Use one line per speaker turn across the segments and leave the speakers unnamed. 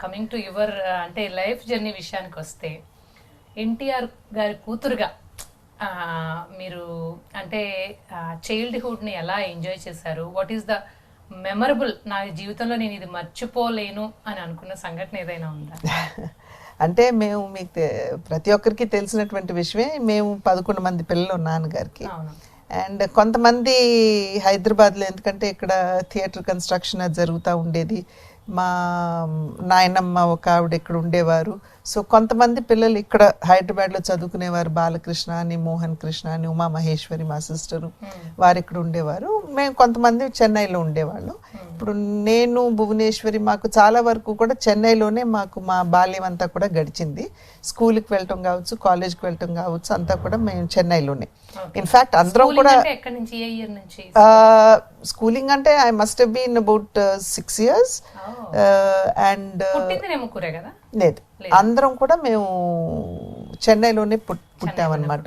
Coming to your అంటే life journey విషయానికి వస్తే ఎన్టీఆర్ గారి కూతురుగా మీరు అంటే చైల్డ్హుడ్ని ఎలా ఎంజాయ్ చేశారు? వాట్ ఈస్ ద మెమరబుల్, నా జీవితంలో నేను ఇది మర్చిపోలేను అని అనుకున్న సంఘటన ఏదైనా ఉందా?
అంటే మేము మీకు ప్రతి ఒక్కరికి తెలిసినటువంటి విషయమే, మేము 11 మంది పిల్లలు నాన్నగారికి. అండ్ కొంతమంది హైదరాబాద్లో, ఎందుకంటే ఇక్కడ థియేటర్ కన్స్ట్రక్షన్ అది జరుగుతూ ఉండేది. మా నాయనమ్మ ఒక ఆవిడ ఇక్కడ ఉండేవారు. సో కొంతమంది పిల్లలు ఇక్కడ హైదరాబాద్లో చదువుకునేవారు. బాలకృష్ణ అని, మోహన్ కృష్ణ అని, ఉమా మహేశ్వరి మా సిస్టరు, వారు ఇక్కడ ఉండేవారు. మేము కొంతమంది చెన్నైలో ఉండేవాళ్ళం. ఇప్పుడు నేను, భువనేశ్వరి, మాకు చాలా వరకు కూడా చెన్నైలోనే మాకు మా బాల్యం అంతా కూడా గడిచింది. స్కూల్కి వెళ్ళటం కావచ్చు, కాలేజ్కి వెళ్ళటం కావచ్చు, అంతా కూడా మేము చెన్నైలోనే. ఇన్ఫ్యాక్ట్ అందరం కూడా స్కూలింగ్ అంటే I must have been about 6 years. And లేదు, అందరం కూడా మేము చెన్నైలోనే పుట్టామన్నమాట.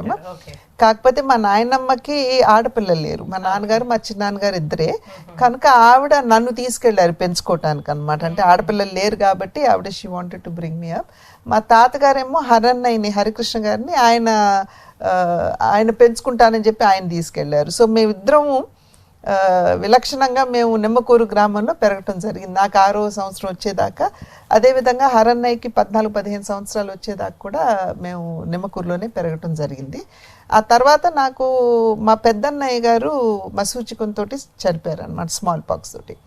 కాకపోతే మా నాయనమ్మకి ఆడపిల్లలు లేరు. మా నాన్నగారు, మా చిన్నాన్నగారు ఇద్దరే. కనుక ఆవిడ నన్ను తీసుకెళ్లారు పెంచుకోవటానికి అనమాట. అంటే ఆడపిల్లలు లేరు కాబట్టి ఆవిడ she wanted to bring me up. మా తాతగారేమో హరన్నయ్యని, హరికృష్ణ గారిని ఆయన పెంచుకుంటానని చెప్పి ఆయన తీసుకెళ్లారు. సో మేమిద్దరము విలక్షణంగా మేము నిమ్మకూరు గ్రామంలో పెరగటం జరిగింది. నాకు 6వ సంవత్సరం వచ్చేదాకా, అదేవిధంగా హరన్నయ్యకి 14-15 సంవత్సరాలు వచ్చేదాకా కూడా మేము నిమ్మకూరులోనే పెరగటం జరిగింది. ఆ తర్వాత నాకు మా పెద్దన్నయ్య గారు మసూచికంతో చనిపోయారు అనమాట, స్మాల్ పాక్స్ తోటి.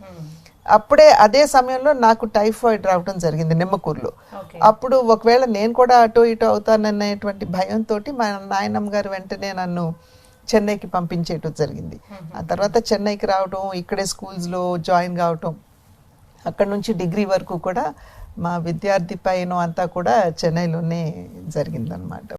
అప్పుడే అదే సమయంలో నాకు టైఫాయిడ్ రావడం జరిగింది నిమ్మకూరులో. అప్పుడు ఒకవేళ నేను కూడా అటో ఇటో అవుతాననేటువంటి భయంతో మా నాయనమ్మ గారు వెంటనే నన్ను చెన్నైకి పంపించేయటం జరిగింది. ఆ తర్వాత చెన్నైకి రావటం, ఇక్కడే స్కూల్స్లో జాయిన్ కావటం, అక్కడ నుంచి డిగ్రీ వరకు కూడా మా విద్యార్థి పైన అంతా కూడా చెన్నైలోనే జరిగిందనమాట.